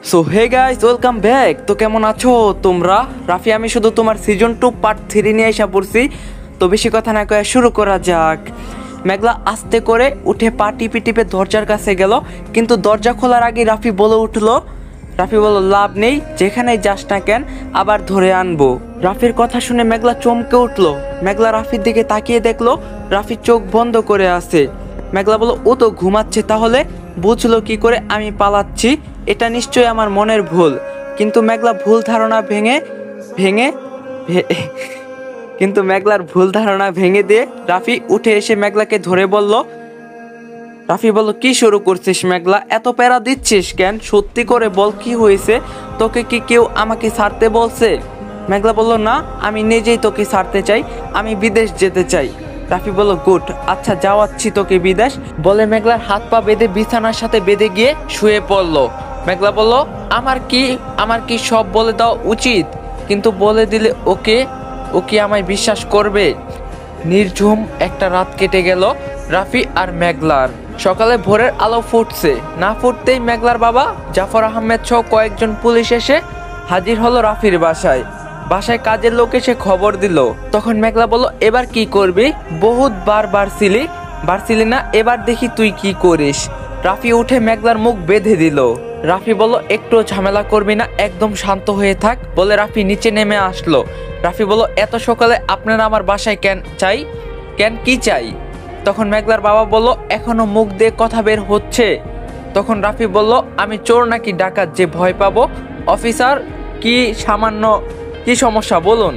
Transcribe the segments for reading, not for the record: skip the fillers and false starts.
So hey guys, welcome back. তো কেমন আছো তোমরা? রাফি আমি শুধু তোমার সিজন 2 পার্ট 3 নিয়ে এসে পড়ছি। তো বেশি কথা না কয়ে শুরু করা যাক। মেঘলা আস্তে করে উঠে পা টিপে টিপে দরজার কাছে গেল, কিন্তু দরজা খোলার আগে রাফি বলে উঠলো, রাফি বলল লাভ নেই, যেখানেই যাস না কেন আবার ধরে আনবো। রাফির কথা শুনে মেঘলা চমকে উঠলো। মেঘলা রাফির দিকে তাকিয়ে দেখলো রাফি চোখ বন্ধ করে আছে। মেঘলা বলল ও তো ঘুমাচ্ছে, তাহলে বুঝলো কি করে আমি পালাচ্ছি? এটা নিশ্চয়ই আমার মনের ভুল। কিন্তু মেঘলা ভুল ধারণা ভেঙে ভেঙে ভে- কিন্তু মেঘলার ভুল ধারণা ভেঙে দিয়ে রাফি উঠে এসে মেঘলাকে ধরে বলল, রাফি বলল কি শুরু করছিস মেঘলা, এত প্যারা দিচ্ছিস কেন? সত্যি করে বল কি হয়েছে? তোকে কি কেউ আমাকে ছাড়তে বলছে? মেঘলা বলল না, আমি নিজেই তোকে ছাড়তে চাই, আমি বিদেশ যেতে চাই। রাফি বলল গুড, আচ্ছা যাওয়াচ্ছি তোকে বিদেশ। বলে মেঘলার হাত পা বেঁধে বিছানার সাথে বেঁধে গিয়ে শুয়ে পড়ল। মেঘলা বলল আমার কি সব বলে দেওয়া উচিত? কিন্তু বলে দিলে ওকে ও কি আমায় বিশ্বাস করবে? নির্ঝুম একটা রাত কেটে গেল রাফি আর মেঘলার। সকালে ভোরের আলো ফুটছে, না ফুটতেই মেঘলার বাবা জাফর আহমেদ সহ কয়েকজন পুলিশ এসে হাজির হলো রাফির বাসায়। বাসায় কাজের লোক এসে খবর দিল। তখন মেঘলা বলল এবার কি করবি? বহুত বার বারছিলি না, এবার দেখি তুই কি করিস। রাফি উঠে মেঘলার মুখ বেঁধে দিল। রাফি বলল একটু ঝামেলা করবি না, একদম শান্ত হয়ে থাক। বলে রাফি নিচে নেমে আসলো। রাফি বলল এত সকালে আপনারা আমার বাসায় কেন কি চাই? তখন মেঘলার বাবা বলল এখনো মুখ দিয়ে কথা বের হচ্ছে। তখন রাফি বলল আমি চোর নাকি ডাকাত যে ভয় পাবো? অফিসার কি কি সমস্যা বলুন।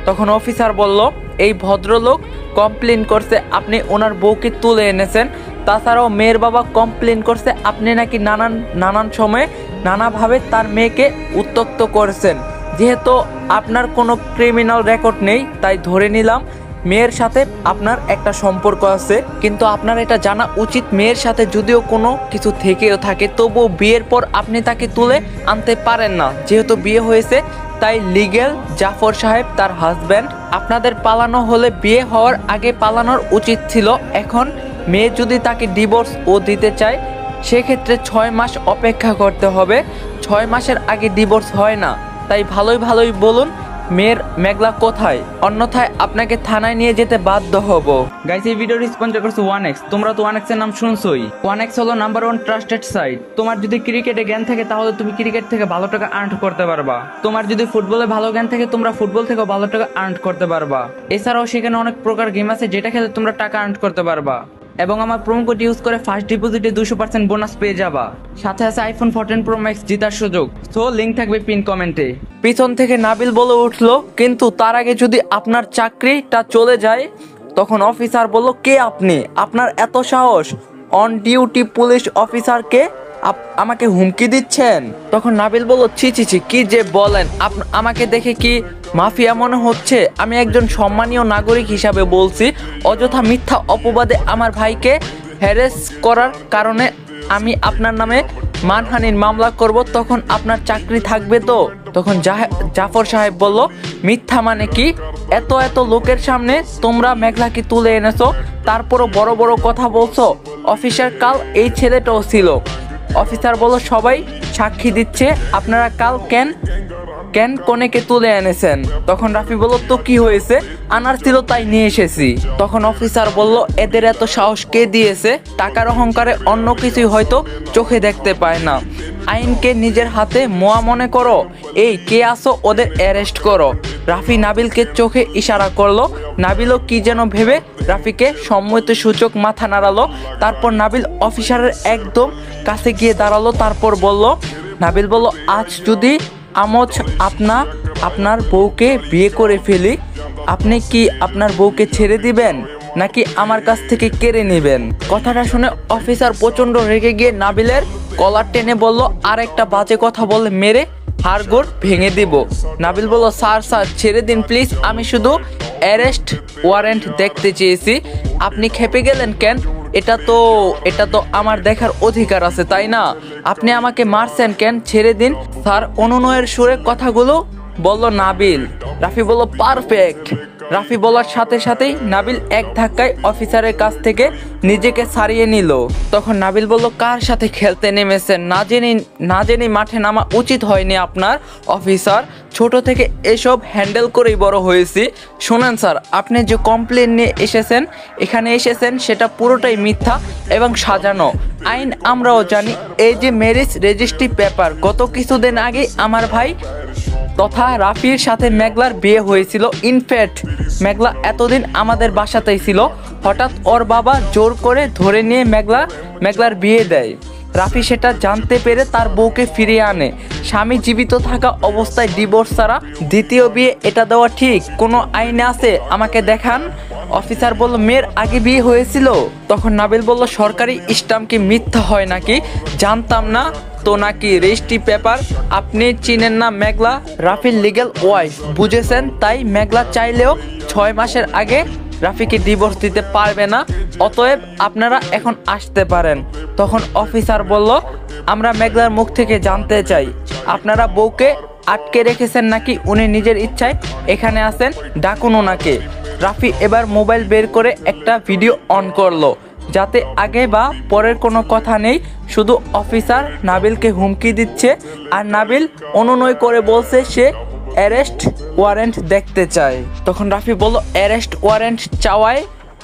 তখন অফিসার বলল এই ভদ্রলোক কমপ্লেন করছে আপনি ওনার বউকে তুলে এনেছেন। তাছাড়াও মেয়ের বাবা কমপ্লেন করছে আপনি নাকি নানান সময়ে নানাভাবে তার মেয়েকে উত্ত্যক্ত করেছেন। যেহেতু আপনার কোনো ক্রিমিনাল রেকর্ড নেই, তাই ধরে নিলাম মেয়ের সাথে আপনার একটা সম্পর্ক আছে। কিন্তু আপনার এটা জানা উচিত মেয়ের সাথে যদিও কোনো কিছু থেকেও থাকে, তবুও বিয়ের পর আপনি তাকে তুলে আনতে পারেন না। যেহেতু বিয়ে হয়েছে তাই লিগ্যাল জাফর সাহেব তার হাজব্যান্ড। আপনাদের পালানো হলে বিয়ে হওয়ার আগে পালানোর উচিত ছিল। এখন মেয়ে যদি তাকে ডিভোর্স ও দিতে চায়, সেক্ষেত্রে 6 মাস অপেক্ষা করতে হবে। 6 মাসের আগে ডিভোর্স হয় না। তাই ভালোই বলুন মেঘলা কোথায়, অন্যথায় আপনাকে থানায় নিয়ে যেতে বাধ্য হব। গাইস এই ভিডিওটি স্পন্সর করছে 1x। তোমরা তো 1x এর নাম শুনছোই। 1x হলো নাম্বার 1 ট্রাস্টেড সাইট। তোমার যদি ক্রিকেটে জ্ঞান থাকে তাহলে তুমি ক্রিকেট থেকে ভালো টাকা আর্ন করতে পারবা। তোমার যদি ফুটবলে ভালো জ্ঞান থাকে তোমরা ফুটবল থেকে ভালো টাকা আর্ন করতে পারবা। এছাড়াও সেখানে অনেক প্রকার গেম আছে যেটা খেলে তোমরা টাকা আর্ন করতে পারবা। এবং আমার প্রোমো কোড ইউজ করে ফার্স্ট ডিপোজিটে 200% বোনাস পেয়ে যাবা। সাথে আছে আইফোন 14 প্রো ম্যাক্স জেতার সুযোগ। সো লিংক থাকবে পিন কমেন্টে। পিছন থেকে নাবিল বলে উঠলো কিন্তু তার আগে যদি আপনার চাকরিটা চলে যায়। তখন অফিসার বলল কে আপনি? আপনার এত সাহস? অন ডিউটি পুলিশ অফিসারকে আমাকে হুমকি দিচ্ছেন? তখন নাবিল বলল ছি কি যে বলেন, আমাকে দেখে কি মাফিয়া মনে হচ্ছে? আমি একজন সম্মানীয় নাগরিক হিসাবে বলছি। অযথা মিথ্যা অপবাদে আমার ভাইকে হ্যারেস করার কারণে আমি আপনার নামে মানহানির মামলা করব। তখন আপনার চাকরি থাকবে তো? তখন জাফর সাহেব বলল মিথ্যা মানে কি? এত লোকের সামনে তোমরা মেঘলাকে তুলে এনেছো, তারপরও বড় কথা বলছো। অফিসার কাল এই ছেলেটাও ছিল। অফিসার বলল সবাই সাক্ষী দিচ্ছে, আপনারা কাল কেন কনেকে তুলে এনেছেন? তখন রাফি বলল তো কি হয়েছে, আনার ছিল তাই নিয়ে এসেছি। তখন অফিসার বলল এদের এত সাহস কে দিয়েছে? টাকার অহংকারে অন্য কিছুই হয়তো চোখে দেখতে পায় না। আইনকে নিজের হাতে মোয়া মনে করো। এই কে আসো, ওদের অ্যারেস্ট করো। রাফি নাবিলকে চোখে ইশারা করলো। নাবিলও কি যেন ভেবে রাফিকে সম্মতি সূচক মাথা নাড়ালো। তারপর নাবিল অফিসারের একদম কাছে গিয়ে দাঁড়ালো। তারপর নাবিল বলল আজ যদি আপনার বউকে বিয়ে করে ফেলি, আপনি কি আপনার বউকে ছেড়ে দিবেন নাকি আমার কাছ থেকে কেড়ে নেবেন? কথাটা শুনে অফিসার প্রচন্ড রেগে গিয়ে নাবিলের কলার টেনে বলল আর একটা বাজে কথা বলে মেরে হাড়গোড় ভেঙে দিব। নাবিল বলল স্যার ছেড়ে দিন প্লিজ, আমি শুধু অ্যারেস্ট ওয়ারেন্ট দেখতে চেয়েছি। আপনি খেপে গেলেন কেন? এটা তো আমার দেখার অধিকার আছে তাই না? আপনি আমাকে মারছেন কেন? ছেড়ে দিন স্যার। অনুনয়ের সুরে কথাগুলো বলল নাবিল। রাফি বলল পারফেক্ট, রাফি বলার সাথে সাথেই নাবিল এক ধাক্কায় অফিসারের কাছ থেকে নিজেকে ছাড়িয়ে নিল। তখন নাবিল বলল, কার সাথে খেলতে নেমেছেন? না জেনে মাঠে নামা উচিত হয়নি আপনার অফিসার। ছোট থেকে এসব হ্যান্ডেল করেই বড় হয়েছি। শোনেন স্যার, আপনি যে কমপ্লেন নিয়ে এখানে এসেছেন সেটা পুরোটাই মিথ্যা এবং সাজানো। আইন আমরাও জানি। এই যে ম্যারেজ রেজিস্ট্রি পেপার, গত কিছুদিন আগে আমার ভাই তথা রাফির সাথে মেঘলার বিয়ে হয়েছিল। ইনফ্যাক্ট মেঘলা এতদিন আমাদের বাসাতেই ছিল। হঠাৎ ওর বাবা জোর করে ধরে নিয়ে মেঘলার বিয়ে দেয়। রাফি সেটা জানতে পেরে তার বউকে ফিরিয়ে আনে। স্বামী জীবিত থাকা অবস্থায় ডিভোর্স ছাড়া দ্বিতীয় বিয়ে, এটা দেওয়া ঠিক কোনো আইনে আছে? আমাকে দেখান। অফিসার বলল, মেয়ের আগে বিয়ে হয়েছিল। তখন নাবিল বলল, সরকারি স্ট্যাম্প কি মিথ্যা হয় নাকি? জানতাম না তো নাকি রেজিস্ট্রি পেপার। আপনি চিনেন না মেঘলা রাফির লিগ্যাল ওয়াইফ, বুঝেছেন? তাই মেঘলা চাইলেও 6 মাসের আগে রাফিকে ডিভোর্স দিতে পারবে না। অতএব আপনারা এখন আসতে পারেন। তখন অফিসার বলল, আমরা মেঘলার মুখ থেকে জানতে চাই, আপনারা বউকে আটকে রেখেছেন নাকি উনি নিজের ইচ্ছায় এখানে আসেন? ডাকুন ওনাকে। রাফি এবার মোবাইল বের করে একটা ভিডিও অন করলো, যাতে আগে বা পরের কোনো কথা নেই, শুধু অফিসার নাবিলকে হুমকি দিচ্ছে আর নাবিল অনুনয় করে বলছে সে অ্যারেস্ট ওয়ারেন্ট দেখতে চায়। তখন রাফি বলল, অ্যারেস্ট ওয়ারেন্ট চাওয়ায়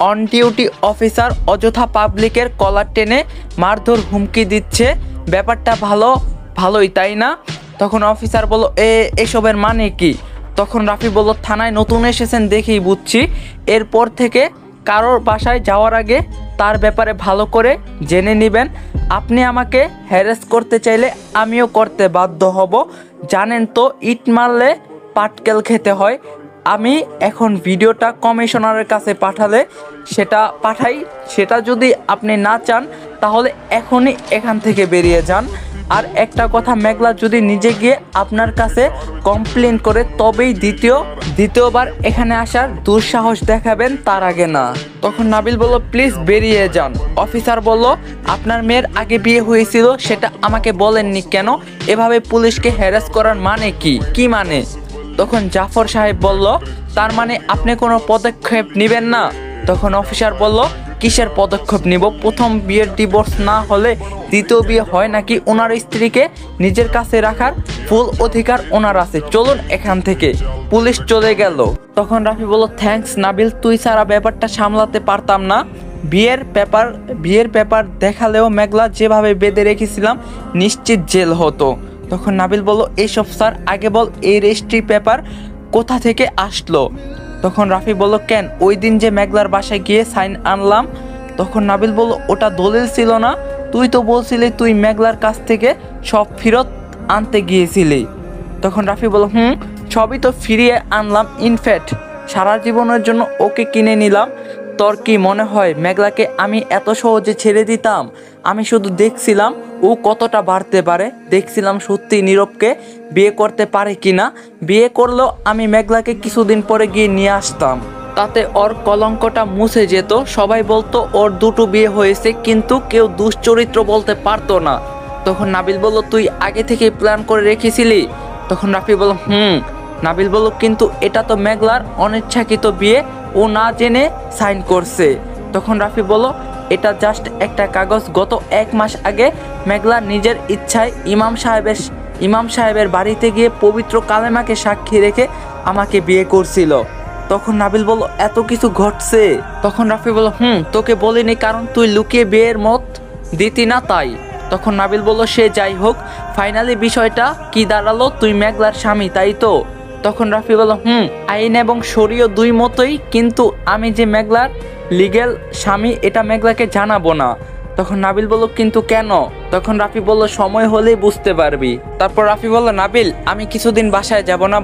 অন ডিউটি অফিসার অযথা পাবলিকের কলার টেনে মারধর হুমকি দিচ্ছে। ব্যাপারটা ভালোই তাই না? তখন অফিসার বলল, এসবের মানে কি? তখন রাফি বলল, থানায় নতুন এসেছেন দেখেই বুঝছি। এরপর থেকে কারোর বাসায় যাওয়ার আগে তার ব্যাপারে ভালো করে জেনে নেবেন। আপনি আমাকে হ্যারাস করতে চাইলে আমিও করতে বাধ্য হব। জানেন তো, ইট মারলে পাটকেল খেতে হয়। আমি এখন ভিডিওটা কমিশনারের কাছে পাঠাই। সেটা যদি আপনি না চান তাহলে এখনই এখান থেকে বেরিয়ে যান। আর একটা কথা, মেঘলা যদি নিজে গিয়ে আপনার কাছে কমপ্লেন করে তবেই দ্বিতীয়বার এখানে আসার দুঃসাহস দেখাবেন, তার আগে না। তখন নাবিল বলল, প্লিজ বেরিয়ে যান। অফিসার বলল, আপনার মেয়ের আগে বিয়ে হয়েছিল সেটা আমাকে বলেননি কেন? এভাবে পুলিশকে হ্যারাস করার মানে কি মানে? তখন জাফর সাহেব বলল, তার মানে আপনি কোনো পদক্ষেপ নেবেন না? তখন অফিসার বলল, কিসের পদক্ষেপ নিব? প্রথম বিয়ের ডিভোর্স না হলে দ্বিতীয় বিয়ে হয় নাকি? ওনার স্ত্রীকে নিজের কাছে রাখার ফুল অধিকার ওনার আছে। চলুন এখান থেকে। পুলিশ চলে গেল। তখন রাফি বলল, থ্যাঙ্কস নাবিল, তুই ছাড়া ব্যাপারটা সামলাতে পারতাম না। বিয়ের পেপার দেখালেও মেঘলা যেভাবে বেঁধে রেখেছিলাম নিশ্চিত জেল হতো। তখন নাবিল বলল, এইসব স্যার আগে বল, এই রেজিস্ট্রি পেপার কোথা থেকে আসলো? তখন রাফি বলল, কেন, ওই দিন যে মেঘলার বাসায় গিয়ে সাইন আনলাম। তখন নাবিল বলল, ওটা দলিল ছিল না? তুই তো বলছিলি তুই মেঘলার কাছ থেকে সব ফেরত আনতে গিয়েছিলি। তখন রাফি বলল, সবই তো ফিরিয়ে আনলাম। ইনফ্যাক্ট সারা জীবনের জন্য ওকে কিনে নিলাম। তোর কি মনে হয় মেঘলাকে আমি এত সহজে ছেড়ে দিতাম? আমি শুধু দেখছিলাম ও কতটা বাড়তে পারে। দেখছিলাম সত্যি নীরবকে বিয়ে করতে পারে কিনা। বিয়ে করলেও আমি মেঘলাকে কিছুদিন পরে গিয়ে নিয়ে আসতাম, তাতে ওর কলঙ্কটা মুছে যেত। সবাই বলতো ওর দুটো বিয়ে হয়েছে, কিন্তু কেউ দুশ্চরিত্র বলতে পারতো না। তখন নাবিল বলল, তুই আগে থেকে প্ল্যান করে রেখেছিলি? তখন রাফি বলল, নাবিল বলল, কিন্তু এটা তো মেঘলার অনিচ্ছাকৃত বিয়ে, ও না জেনে সাইন করছে। তখন রাফি বলল, এটা জাস্ট একটা কাগজ। গত 1 মাস আগে মেঘলা নিজের ইচ্ছায় ইমাম সাহেবের বাড়িতে গিয়ে পবিত্র কালেমাকে সাক্ষী রেখে আমাকে বিয়ে করছিল। তখন নাবিল বলল, এত কিছু ঘটছে? তখন রাফি বলল, তোকে বলিনি, কারণ তুই লুকিয়ে বিয়ের মত দিতি না তাই। তখন নাবিল বলল, সে যাই হোক, ফাইনালি বিষয়টা কি দাঁড়ালো? তুই মেঘলার স্বামী, তাই তো? তখন রাফি বলল, আইন এবং শরীয় দুই মতোই, কিন্তু আমি যে মেঘলার লিগ্যাল স্বামী এটা মেঘলাকে জানাবো না। তখন নাবিল বলল, কিন্তু কেন? তখন রাফি বলল, সময় হলেই বুঝতে পারবি। তারপর রাফি বলল, নাবিল, আমি কিছুদিন বাসায় যাব না।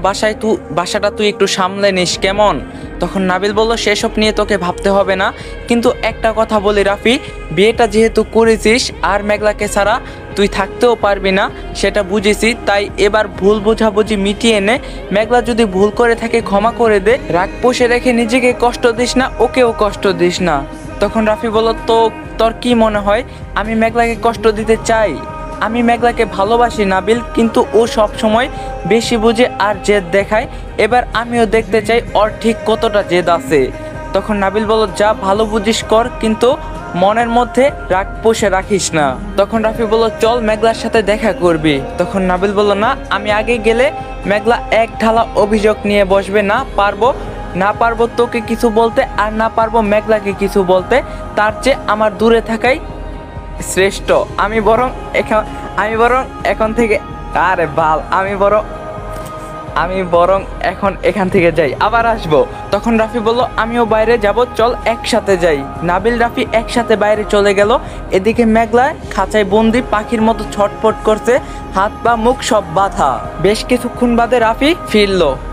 বাসাটা তুই একটু সামলে নিস, কেমন? তখন নাবিল বলল, সেসব নিয়ে তোকে ভাবতে হবে না, কিন্তু একটা কথা বলি রাফি, বিয়েটা যেহেতু করেছিস আর মেঘলাকে ছাড়া তুই থাকতেও পারবি না সেটা বুঝেছি, তাই এবার ভুল বোঝাবুঝি মিটিয়ে নে। মেঘলা যদি ভুল করে থাকে ক্ষমা করে দে। রাগ পুষে রেখে নিজেকে কষ্ট দিস না, ওকেও কষ্ট দিস না। তখন রাফি বলল, তোর কি মনে হয় আমি মেঘলাকে কষ্ট দিতে চাই? আমি মেঘলাকে ভালোবাসি নাবিল, কিন্তু ও সব সময় বেশি বুঝে আর জেদ দেখায়। এবার আমিও দেখতে চাই ওর ঠিক কতটা জেদ আছে। তখন নাবিল বলল, যা ভালো বুঝিস কর, কিন্তু মনের মধ্যে রাগ পুষে রাখিস না। তখন রাফি বলল, চল মেঘলার সাথে দেখা করবি। তখন নাবিল বলল, না, আমি আগে গেলে মেঘলা এক ঢালা অভিযোগ নিয়ে বসবে। না পারবো তোকে কিছু বলতে, আর না পারবো মেঘলাকে কিছু বলতে। তার চেয়ে আমার দূরে থাকাই শ্রেষ্ঠ। আমি বরং এখন থেকে আমি বরং এখন এখান থেকে যাই, আবার আসবো। তখন রাফি বলল, আমিও বাইরে যাব, চল একসাথে যাই। নাবিল রাফি একসাথে বাইরে চলে গেল। এদিকে মেঘলা খাঁচায় বন্দি পাখির মতো ছটফট করছে, হাত পা মুখ সব বাঁধা। বেশ কিছুক্ষণ বাদে রাফি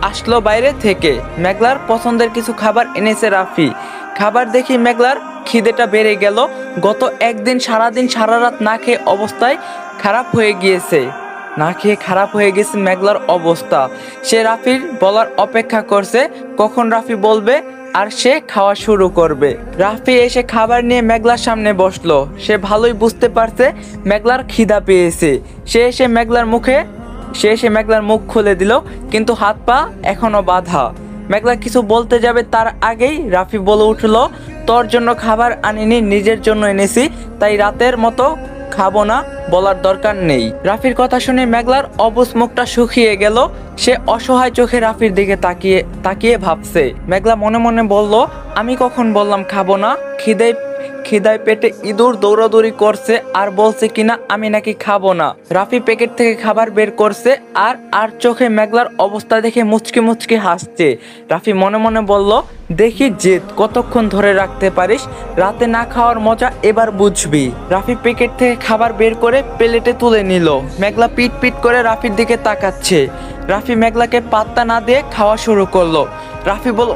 আসলো বাইরে থেকে। মেঘলার পছন্দের কিছু খাবার এনেছে রাফি। খাবার দেখি মেঘলার খিদেটা বেড়ে গেল। গত একদিন সারাদিন সারা রাত না খেয়ে খারাপ হয়ে গেছে মেঘলার অবস্থা। সে রাফির বলার অপেক্ষা করছে, কখন রাফি বলবে আর সে খাওয়া শুরু করবে। রাফি এসে খাবার নিয়ে মেঘলার সামনে বসলো। সে ভালোই বুঝতে পারছে মেঘলার খিদা পেয়েছে। সে এসে মেঘলার মুখ খুলে দিল, কিন্তু হাত পা এখনো বাঁধা। মেঘলা কিছু বলতে যাবে তার আগেই রাফি বলে উঠলো, তোর জন্য খাবার আনিনি, নিজের জন্য এনেছি, তাই রাতের মতো খাবো না, বলার দরকার নেই। রাফির কথা শুনে মেঘলার অবুঝ মুখটা শুকিয়ে গেল। সে অসহায় চোখে রাফির দিকে তাকিয়ে ভাবছে। মেঘলা মনে মনে বলল, আমি কখন বললাম খাবো না? খিদায় পেটে ইঁদুর দৌড়াদৌড়ি করছে আর বলছে কিনা আমি নাকি খাবো না। রাফি প্যাকেট থেকে খাবার বের করছে আর চোখে মেঘলার অবস্থা দেখে মুচকি হাসছে। রাফি মনে মনে বলল, দেখি জেদ কতক্ষণ ধরে রাখতে পারিস, রাতে না খাওয়ার মজা এবার বুঝবি। রাফি প্যাকেট থেকে খাবার বের করে প্লেটে তুলে নিল। মেঘলা পিট করে রাফির দিকে তাকাচ্ছে। রাফি মেঘলাকে পাত্তা না দিয়ে খাওয়া শুরু করলো। রাফি বলল,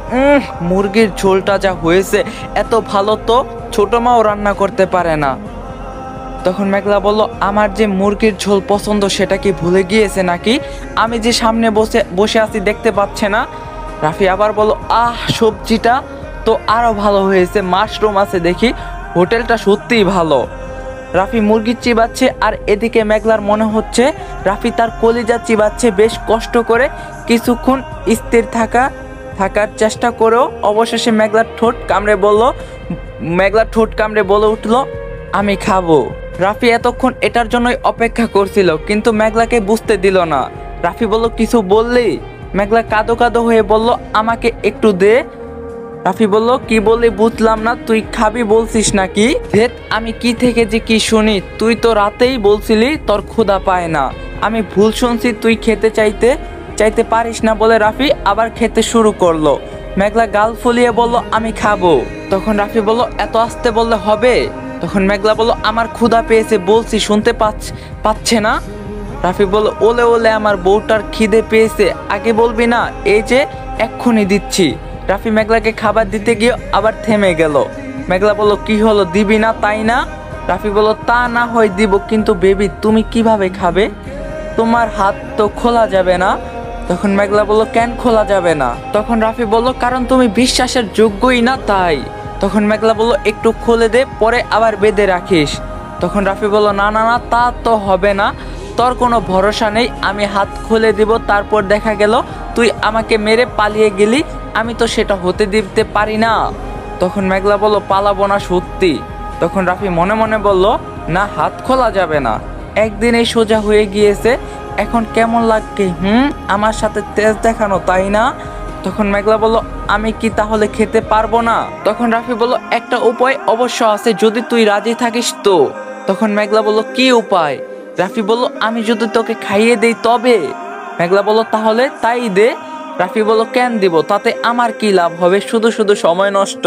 মুরগির ঝোলটা যা হয়েছে, এত ভালো তো ছোট মাও রান্না করতে পারে না। তখন মেঘলা বলল, আমার যে মুরগির ঝোল পছন্দ সেটা কি ভুলে গিয়েছে নাকি? আমি যে সামনে বসে আছি দেখতে পাচ্ছে না? রাফি আবার বলল, সবজিটা তো আরো ভালো হয়েছে, মাশরুম আছে দেখি, হোটেলটা সত্যিই ভালো। রাফি মুরগি চিবাচ্ছে আর এদিকে মেঘলার মনে হচ্ছে রাফি তার কলিজা চিবাচ্ছে। বেশ কষ্ট করে কিছুক্ষণ স্থির থাকার চেষ্টা করেও অবশেষে মেঘলার ঠোঁট কামড়ে বলে উঠলো, আমি খাবো। রাফি এতক্ষণ এটার জন্যই অপেক্ষা করছিল, কিন্তু মেঘলাকে বুঝতে দিল না। রাফি বলল, কিছু বললি? মেঘলা কাঁদো হয়ে বলল, আমাকে একটু দে। রাফি বলল, কি বললি বুঝলাম না, তুই খাবি বলছিস নাকি? ধেত, আমি কি থেকে যে কি শুনি, তুই তো রাতেই বলছিলি তোর ক্ষুধা পায় না। আমি ভুল শুনছি, তুই খেতে চাইতে পারিস না বলে রাফি আবার খেতে শুরু করলো। মেঘলা গাল ফুলিয়ে বলল, আমি খাবো। তখন রাফি বলল, এত আস্তে বললে হবে? তখন মেঘলা বলল, আমার ক্ষুধা পেয়েছে বলছি, শুনতে পাচ্ছে না? রাফি বলল, ওলে আমার বউটার খিদে পেয়েছে, আগে বলবি না? এই যে এক্ষুনি দিচ্ছি। রাফি মেঘলাকে খাবার দিতে গিয়ে আবার থেমে গেল। মেঘলা বলল, কি হলো, দিবি না তাই না? রাফি বলল, তা না হয় দিব, কিন্তু বেবি তুমি কিভাবে খাবে? তোমার হাত তো খোলা যাবে না। তখন মেঘলা বলল, কেন খোলা যাবে না? তখন রাফি বলল, কারণ তুমি বিশ্বাসের যোগ্যই না তাই। তখন মেঘলা বলল, একটু খুলে দে, পরে আবার বেঁধে রাখিস। তখন রাফি বলল, না তা তো হবে না, তোর কোনো ভরসা নেই। আমি হাত খুলে দিব, তারপর দেখা গেল তুই আমাকে মেরে পালিয়ে গেলি, আমি তো সেটা হতে দিতে পারি না। তখন মেঘলা বলল, পালাবো না সত্যি। তখন রাফি মনে মনে বলল, না, হাত খোলা যাবে না, একদিনেই সোজা হয়ে গিয়েছে, এখন কেমন লাগে আমার সাথে তেজ দেখানো, তাই না? তখন মেঘলা বলল, আমি কি তাহলে খেতে পারবো না? তখন রাফি বলল, একটা উপায় অবশ্য আছে, যদি তুই রাজি থাকিস তো। তখন মেঘলা বলল, কি উপায়? রাফি বলল, আমি যদি তোকে খাইয়ে দেই তবে। মেঘলা বলল, তাহলে তাই দে। রাফি বলল, কেন দিব, তাতে আমার কি লাভ হবে, শুধু সময় নষ্ট।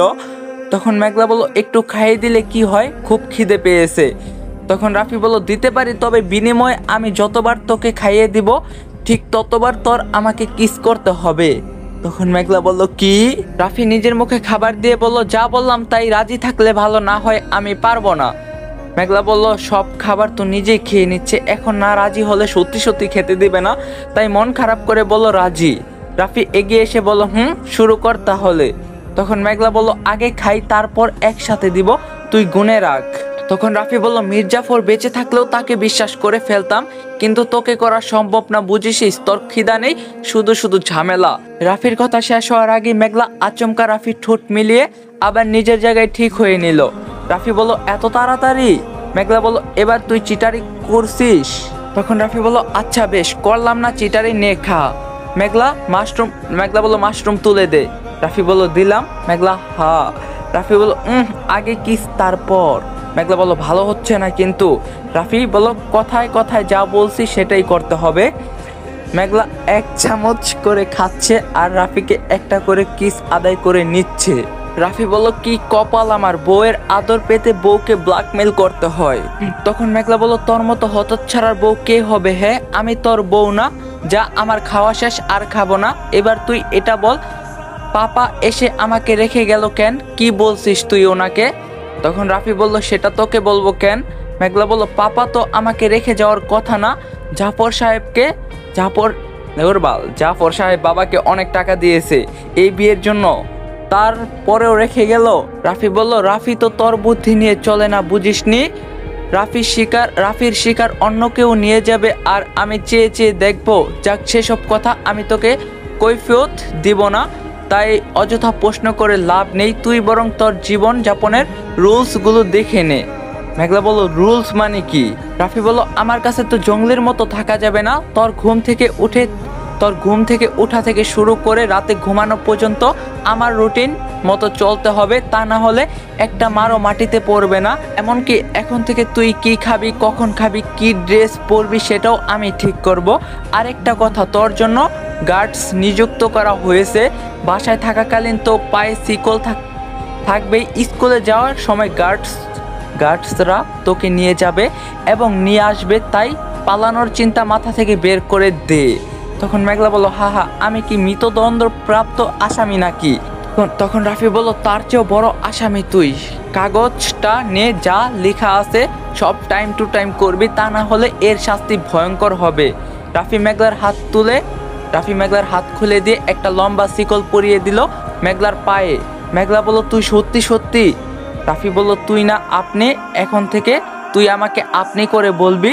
তখন মেঘলা বলল, একটু খাইয়ে দিলে কি হয়, খুব খিদে পেয়েছে। তখন রাফি বলল, দিতে পারি, তবে বিনিময়ে আমি যতবার তোকে খাইয়ে দিব ঠিক ততবার তোর আমাকে কিস করতে হবে। তখন মেঘলা বলল, কি? রাফি নিজের মুখে খাবার দিয়ে বলল, যা বললাম তাই, রাজি থাকলে ভালো, না হয় আমি পারবো না। মেঘলা বলল, সব খাবার তো নিজেই খেয়ে নিচ্ছে, এখন না রাজি হলে সত্যি খেতে দিবে না, তাই মন খারাপ করে বলল, রাজি। রাফি এগিয়ে এসে বলল, শুরু কর তাহলে। তখন মেঘলা বলল, আগে খাই, তারপর একসাথে দিব, তুই গুনে রাখ। তখন রাফি বলল, মির্জাফর বেঁচে থাকলেও তাকে বিশ্বাস করে ফেলতাম, কিন্তু তোকে করা সম্ভব না, বুঝিস? তোর খিদা নেই, শুধু শুধু ঝামেলা। রাফির কথা শেষ হওয়ার আগে মেঘলা আচমকা রাফির ঠোঁট মিলিয়ে আবার নিজের জায়গায় ঠিক হয়ে নিল। রাফি বলল, এত তাড়াতাড়ি? মেঘলা বলল, এবার তুই চিটারি করছিস? তখন রাফি বলল, আচ্ছা বেশ, করলাম না চিটারি, নে খা। মেঘলা বলল, মাশরুম তুলে দে। রাফি বলল, দিলাম। মেঘলা, হা। রাফি বলল, আগে কিস তারপর। মেঘলা বলল, ভালো হচ্ছে না কিন্তু। রাফি বলল, কথায় কথায় যা বলছি সেটাই করতে হবে। মেঘলা 1 চামচ করে খাচ্ছে আর রাফিকে একটা করে কিস আদায় করে নিচ্ছে। রাফি বলল, কি কপাল আমার, বউয়ের আদর পেতে বউকে ব্ল্যাকমেল করতে হয়। তখন মেঘলা বলল, তোর মতো হতচ্ছাড়ার বউ কে হবে? হ্যাঁ, আমি তোর বউ না? যা, আমার খাওয়া শেষ, আর খাবো না। এবার তুই এটা বল, পাপা এসে আমাকে রেখে গেল কেন? কি বলছিস তুই ওনাকে? তখন রাফি বলল, সেটা তোকে বলবো কেন? মেঘলা বলল, পাপা তো আমাকে রেখে যাওয়ার কথা না। জাফর সাহেব বাবাকে অনেক টাকা দিয়েছে এই বিয়ের জন্য, তারপরেও রেখে গেল। রাফি বলল, রাফি তো তোর বুদ্ধি নিয়ে চলে না, বুঝিসনি? রাফির শিকার অন্য কেউ নিয়ে যাবে, আর আমি চেয়ে চেয়ে দেখবো। যাক, সেসব কথা আমি তোকে কৈফিয়ত দিব না, তাই অযথা প্রশ্ন করে লাভ নেই। তুই বরং তোর জীবন যাপনের রুলসগুলো দেখে নে। মেঘলা বলল, রুলস মানে কি? রাফি বলল, আমার কাছে তো জঙ্গলের মতো থাকা যাবে না। তোর ঘুম থেকে ওঠা থেকে শুরু করে রাতে ঘুমানো পর্যন্ত আমার রুটিন মতো চলতে হবে, তা না হলে একটা মারও মাটিতে পড়বে না। এমনকি এখন থেকে তুই কি খাবি, কখন খাবি, কি ড্রেস পরবি সেটাও আমি ঠিক করব। আরেকটা কথা, তোর জন্য গার্ডস নিযুক্ত করা হয়েছে। বাসায় থাকাকালীন তো পায়ে শিকল থাকবেই। স্কুলে যাওয়ার সময় গার্ডসরা তোকে নিয়ে যাবে এবং নিয়ে আসবে, তাই পালানোর চিন্তা মাথা থেকে বের করে দে। তখন মেঘলা বলল, হা, আমি কি মৃত্যুদণ্ড প্রাপ্ত আসামি নাকি? তখন রাফি বলল, তার চেয়েও বড় আসামি তুই। কাগজটা নে, যা লেখা আছে সব টাইম টু টাইম করবি, তা না হলে এর শাস্তি ভয়ঙ্কর হবে। রাফি মেঘলার হাত খুলে দিয়ে একটা লম্বা শিকল পরিয়ে দিল মেঘলার পায়ে। মেঘলা বলল, তুই সত্যি? রাফি বলল, তুই না আপনি, এখন থেকে তুই আমাকে আপনি করে বলবি।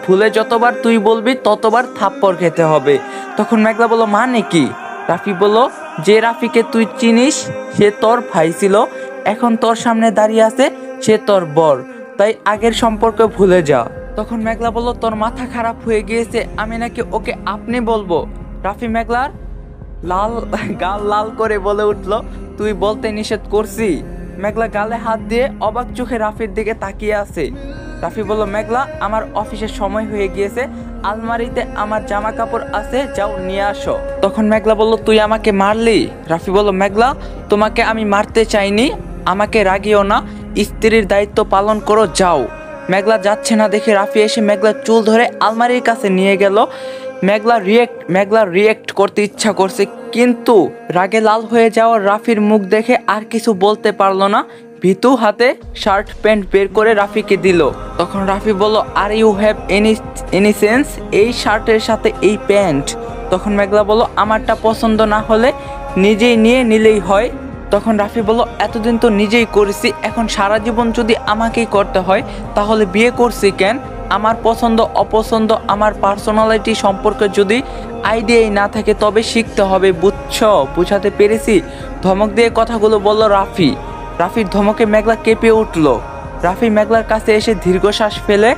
ভুলে যতবার তুই বলবি ততবার থাপ্পড় খেতে হবে। তখন মেঘলা বলল, মানে কি? রাফি বলল, যে রাফিকে তুই চিনিস সে তোর ভাই ছিল, এখন তোর সামনে দাঁড়িয়ে আছে সে তোর বর, তাই আগের সম্পর্ক ভুলে যা। তখন মেঘলা বলল, তোর মাথা খারাপ হয়ে গিয়েছে, আমি নাকি ওকে আপনি বলবো? রাফি মেঘলার গাল লাল করে বলে উঠল, তুই বলতে নিষেধ করছি? মেঘলা গালে হাত দিয়ে অবাক চোখে রাফির দিকে তাকিয়ে আছে। রাফি বলল, মেঘলা, আমার অফিসের সময় হয়ে গিয়েছে, আলমারিতে আমার জামা কাপড় আছে, যাও নিয়ে আসো। তখন মেঘলা বলল, তুই আমাকে মারলি? রাফি বলল, মেঘলা, তোমাকে আমি মারতে চাইনি, আমাকে রাগিও না, স্ত্রীর দায়িত্ব পালন করো, যাও। মেঘলা যাচ্ছে না দেখে রাফি এসে মেঘলার চুল ধরে আলমারির কাছে নিয়ে গেল। মেঘলা রিয়েক্ট করতে ইচ্ছা করছে, কিন্তু রাগে লাল হয়ে যাওয়ার রাফির মুখ দেখে আর কিছু বলতে পারলো না। ভিতু হাতে শার্ট প্যান্ট বের করে রাফিকে দিল। তখন রাফি বলল, are you have any sense? এই শার্টের সাথে এই প্যান্ট? তখন মেঘলা বলল, আমারটা পছন্দ না হলে নিজেই নিয়ে নিলেই হয়। তখন রাফি বলল, এতদিন তো নিজেই করেছি, এখন সারা জীবন যদি আমাকেই করতে হয় তাহলে বিয়ে করছি কেন? আমার পছন্দ অপছন্দ, আমার পার্সোনালিটি সম্পর্কে যদি আইডিয়াই না থাকে তবে শিখতে হবে, বুঝাতে পেরেছি? ধমক দিয়ে কথাগুলো বলল রাফির ধমকে মেঘলা কেঁপে উঠল। রাফি মেঘলার কাছে এসে দীর্ঘশ্বাস ফেলে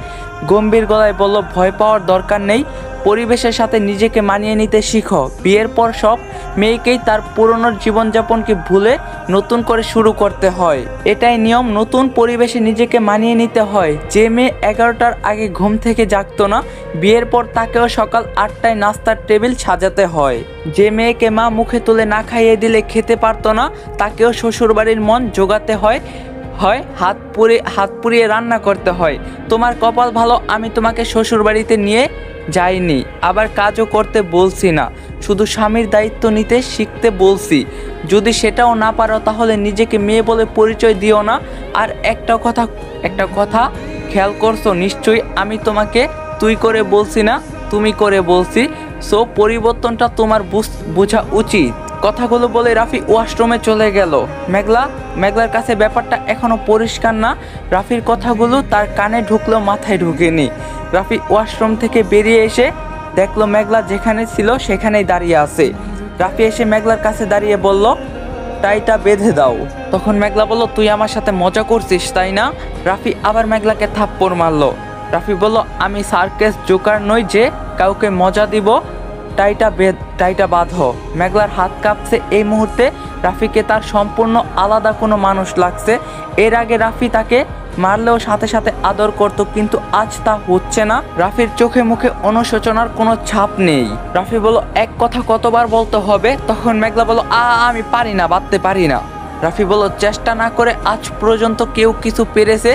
গম্ভীর গলায় বলল, ভয় পাওয়ার দরকার নেই, পরিবেশের সাথে নিজেকে মানিয়ে নিতে শিখো। বিয়ের পর সব মেয়েকেই তার পুরনো জীবনযাপনকে ভুলে নতুন করে শুরু করতে হয়, এটাই নিয়ম। নতুন পরিবেশে নিজেকে মানিয়ে নিতে হয়। যে মেয়ে 11টার আগে ঘুম থেকে জাগতো না, বিয়ের পর তাকেও সকাল 8টায় নাস্তার টেবিল সাজাতে হয়। যে মেয়েকে মা মুখে তুলে না খাইয়ে দিলে খেতে পারতো না, তাকেও শ্বশুরবাড়ির মন জোগাতে হয়, হাত পুড়িয়ে রান্না করতে হয়। তোমার কপাল ভালো, আমি তোমাকে শ্বশুরবাড়িতে নিয়ে যাইনি, আবার কাজও করতে বলছি না, শুধু স্বামীর দায়িত্ব নিতে শিখতে বলছি। যদি সেটাও না পারো তাহলে নিজেকে মেয়ে বলে পরিচয় দিও না। আর একটা কথা খেয়াল করছো নিশ্চয়ই, আমি তোমাকে তুই করে বলছি না, তুমি করে বলছি। সো পরিবর্তনটা তোমার বোঝা উচিত। কথাগুলো বলে রাফি ওয়াশরুমে চলে গেল। মেঘলার কাছে ব্যাপারটা এখনো পরিষ্কার না। রাফির কথাগুলো তার কানে ঢুকলেও মাথায় ঢুকেনি। রাফি ওয়াশরুম থেকে বেরিয়ে এসে দেখলো মেঘলা যেখানে ছিল সেখানেই দাঁড়িয়ে আছে। রাফি এসে মেঘলার কাছে দাঁড়িয়ে বলল, টাইটা বেঁধে দাও। তখন মেঘলা বলল, তুই আমার সাথে মজা করছিস তাই না? রাফি আবার মেঘলাকে থাপ্পড় মারলো। রাফি বলল, আমি সার্কাস জোকার নই যে কাউকে মজা দিব। টাইটা বাঁধো। মেঘলার হাত কাঁপছে এই মুহূর্তে। রাফিকে তার সম্পূর্ণ আলাদা কোনো মানুষ লাগছে। এর আগে রাফি তাকে মারলেও সাথে সাথে আদর করত, কিন্তু আজ তা হচ্ছে না। রাফির চোখে মুখে অনুশোচনার কোনো ছাপ নেই। রাফি বলল, এক কথা কতবার বলতে হবে? তখন মেঘলা বলল, আমি পারি না, বাঁধতে পারি না। রাফি বলল, চেষ্টা না করে আজ পর্যন্ত কেউ কিছু পেরেছে?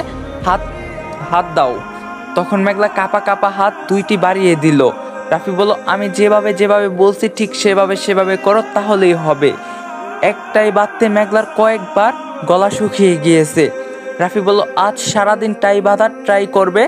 হাত দাও। তখন মেঘলা কাপা কাপা হাত দুইটি বাড়িয়ে দিল। রাফি বলল, আমি যেভাবে বলছি ঠিক সেভাবে করো, তাহলেই হবে। একটাই বাঁধতে মেঘলার কয়েকবার গলা শুকিয়ে গিয়েছে। রাফি বলল, আজ সারাদিন টাই বাঁধার ট্রাই করবে,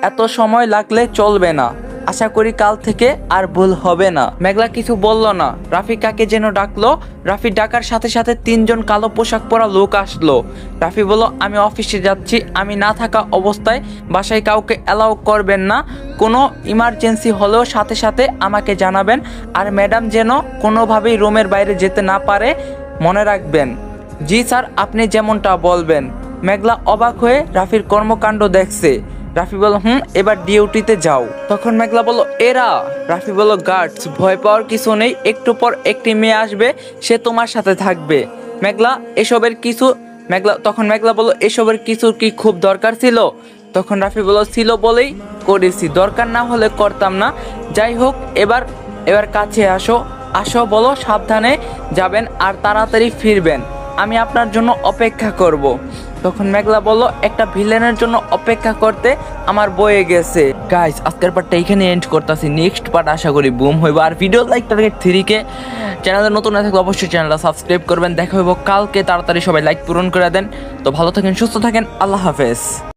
এত সময় লাগলে চলবে না। আশা করি কাল থেকে আর ভুল হবে না। মেঘলা কিছু বলল না। রাফি কাকে যেন ডাকলো। রাফি ডাকার সাথে সাথে 3 জন কালো পোশাক পরা লোক আসলো। রাফি বলল, আমি অফিসে যাচ্ছি, আমি না থাকা অবস্থায় বাসায় কাউকে অ্যালাউ করবেন না। কোনো ইমার্জেন্সি হলেও সাথে সাথে আমাকে জানাবেন। আর ম্যাডাম যেন কোনোভাবেই রুমের বাইরে যেতে না পারে, মনে রাখবেন। জি স্যার, আপনি যেমনটা বলবেন। মেঘলা অবাক হয়ে রাফির কর্মকাণ্ড দেখছে। রাফি বলল, এবার ডিউটিতে যাও। তখন মেঘলা বলল, এরা? রাফি বলল, গার্ডস। ভয় পাওয়ার কিছু নেই, একটু পর একটি মেয়ে আসবে, সে তোমার সাথে থাকবে। তখন মেঘলা বলল, এসবের কিছু কি খুব দরকার ছিল? তখন রাফি বলল, ছিল বলেই করেছি, দরকার না হলে করতাম না। যাই হোক, এবার কাছে আসো বলো, সাবধানে যাবেন আর তাড়াতাড়ি ফিরবেন, আমি আপনার জন্য অপেক্ষা করব। তখন মেঘলা বলল, একটা ভিলেনের জন্য অপেক্ষা করতে আমার বয়ে গেছে। গাইস, আজকের পার্টটা এখানে এন্ড করতেছি। নেক্সট পার্ট আশা করি বুম হইব। আর ভিডিও লাইক টার্গেট 3 চ্যানেলে নতুন না থাকলে অবশ্যই চ্যানেলটা সাবস্ক্রাইব করবেন। দেখা হইব কালকে, তাড়াতাড়ি সবাই লাইক পূরণ করে দেন। তো ভালো থাকেন, সুস্থ থাকেন, আল্লাহ হাফেজ।